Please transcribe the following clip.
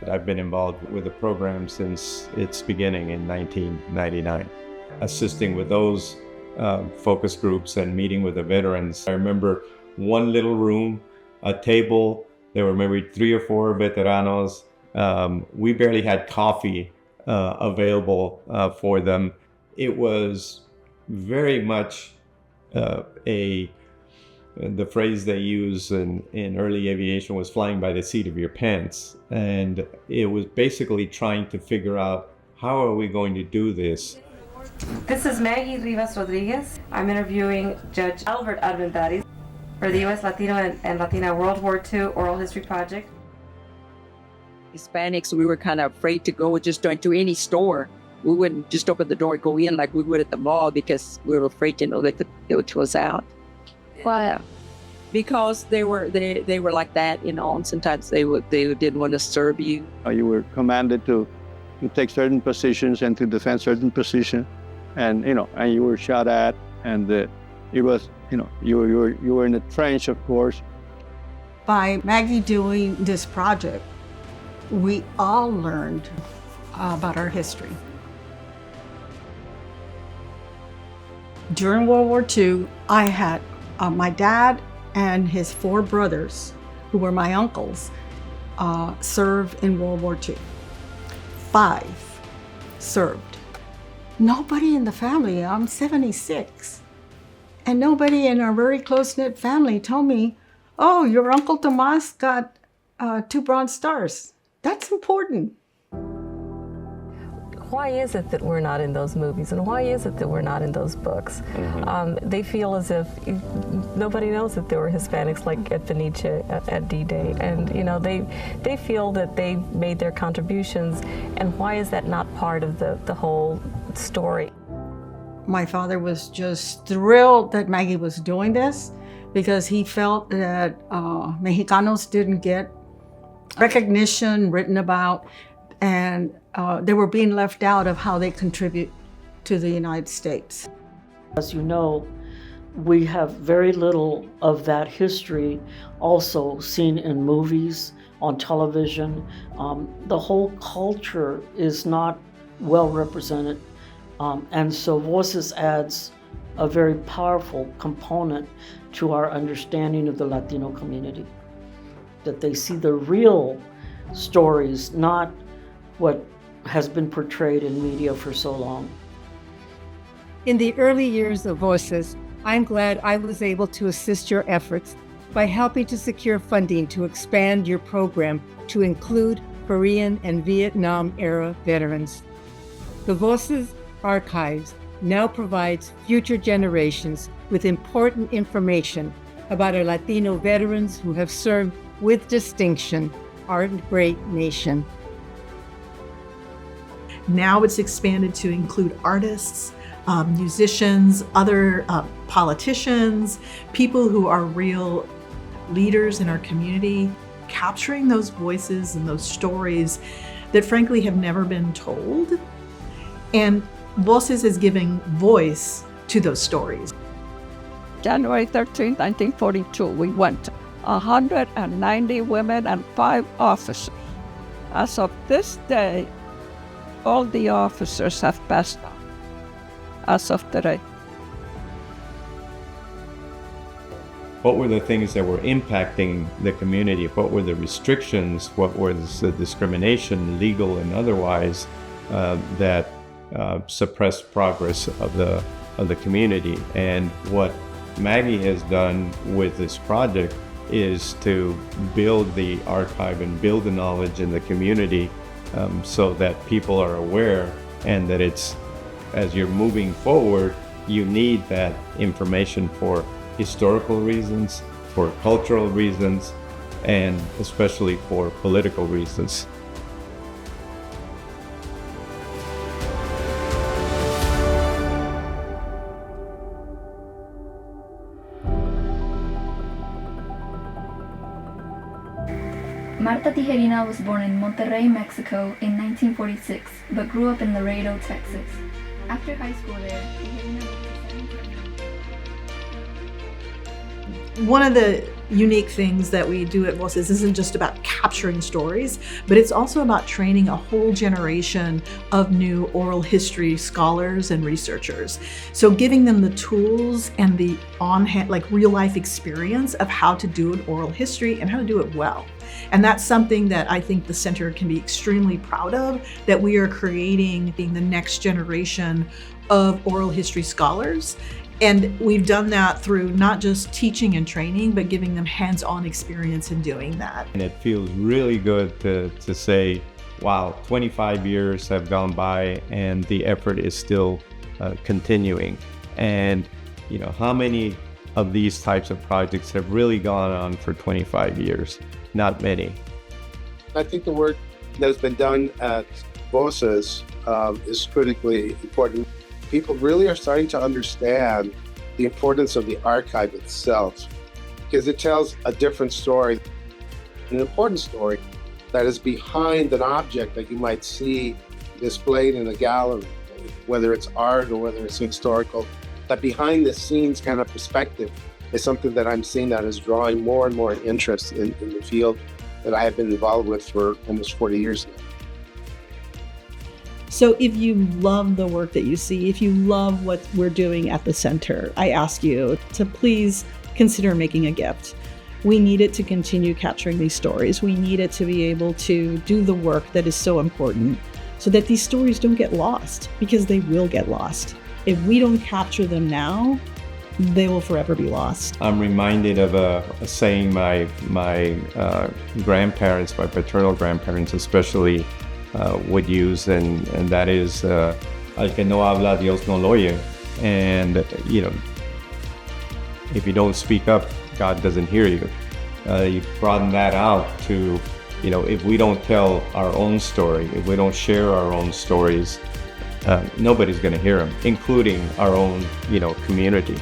I've been involved with the program since its beginning in 1999, assisting with those focus groups and meeting with the veterans. I remember one little room, a table, there were maybe 3 or 4 veteranos. We barely had coffee available for them. It was very much the phrase they use in early aviation was flying by the seat of your pants. And it was basically trying to figure out, how are we going to do this? This is Maggie Rivas Rodriguez. I'm interviewing Judge Albert Armendariz for the U.S. Latino and Latina World War II Oral History Project. Hispanics, we were kind of afraid to go just into any store. We wouldn't just open the door and go in like we would at the mall because we were afraid, they could throw us out. Why? Because they were like that, and sometimes they didn't want to serve you. You were commanded to take certain positions and to defend certain positions, and you were shot at, and it was, you were in the trench, of course. By Maggie doing this project, we all learned about our history. During World War II, I had my dad and his 4 brothers, who were my uncles, served in World War II. 5 served. Nobody in the family, I'm 76, and nobody in our very close-knit family told me, oh, your Uncle Tomas got 2 Bronze Stars. That's important. Why is it that we're not in those movies, and why is it that we're not in those books? They feel as if nobody knows that there were Hispanics like at Benicia at D-Day, and they feel that they made their contributions, and why is that not part of the whole story? My father was just thrilled that Maggie was doing this because he felt that Mexicanos didn't get recognition written about, and they were being left out of how they contribute to the United States. As you know, we have very little of that history also seen in movies, on television. The whole culture is not well represented, and so Voces adds a very powerful component to our understanding of the Latino community, that they see the real stories, not what has been portrayed in media for so long. In the early years of Voces, I'm glad I was able to assist your efforts by helping to secure funding to expand your program to include Korean and Vietnam-era veterans. The Voces Archives now provides future generations with important information about our Latino veterans who have served with distinction our great nation. Now it's expanded to include artists, musicians, other politicians, people who are real leaders in our community, capturing those voices and those stories that frankly have never been told. And Voces is giving voice to those stories. January 13, 1942, we went 190 women and 5 officers. As of this day, all the officers have passed on, as of today. What were the things that were impacting the community? What were the restrictions? What was the discrimination, legal and otherwise, that suppressed progress of the community? And what Maggie has done with this project is to build the archive and build the knowledge in the community, so that people are aware, and that it's, as you're moving forward, you need that information for historical reasons, for cultural reasons, and especially for political reasons. Marta Tijerina was born in Monterrey, Mexico in 1946, but grew up in Laredo, Texas. After high school there, Tijerina moved to San Antonio. One of the unique things that we do at Voces isn't just about capturing stories, but it's also about training a whole generation of new oral history scholars and researchers. So giving them the tools and the on-hand, like real life experience of how to do an oral history and how to do it well. And that's something that I think the center can be extremely proud of, that we are creating the next generation of oral history scholars. And we've done that through not just teaching and training, but giving them hands-on experience in doing that. And it feels really good to say, wow, 25 years have gone by and the effort is still continuing. And how many of these types of projects have really gone on for 25 years? Not many. I think the work that has been done at Voces is critically important. People really are starting to understand the importance of the archive itself, because it tells a different story, an important story that is behind an object that you might see displayed in a gallery, whether it's art or whether it's historical. That behind the scenes kind of perspective is something that I'm seeing that is drawing more and more interest in the field that I have been involved with for almost 40 years now. So if you love the work that you see, if you love what we're doing at the center, I ask you to please consider making a gift. We need it to continue capturing these stories. We need it to be able to do the work that is so important so that these stories don't get lost, because they will get lost. If we don't capture them now, they will forever be lost. I'm reminded of a saying my grandparents, my paternal grandparents especially, would use, and that is, al que no habla, Dios no lo oye. And, if you don't speak up, God doesn't hear you. You broaden that out to, if we don't tell our own story, if we don't share our own stories, nobody's going to hear them, including our own, community.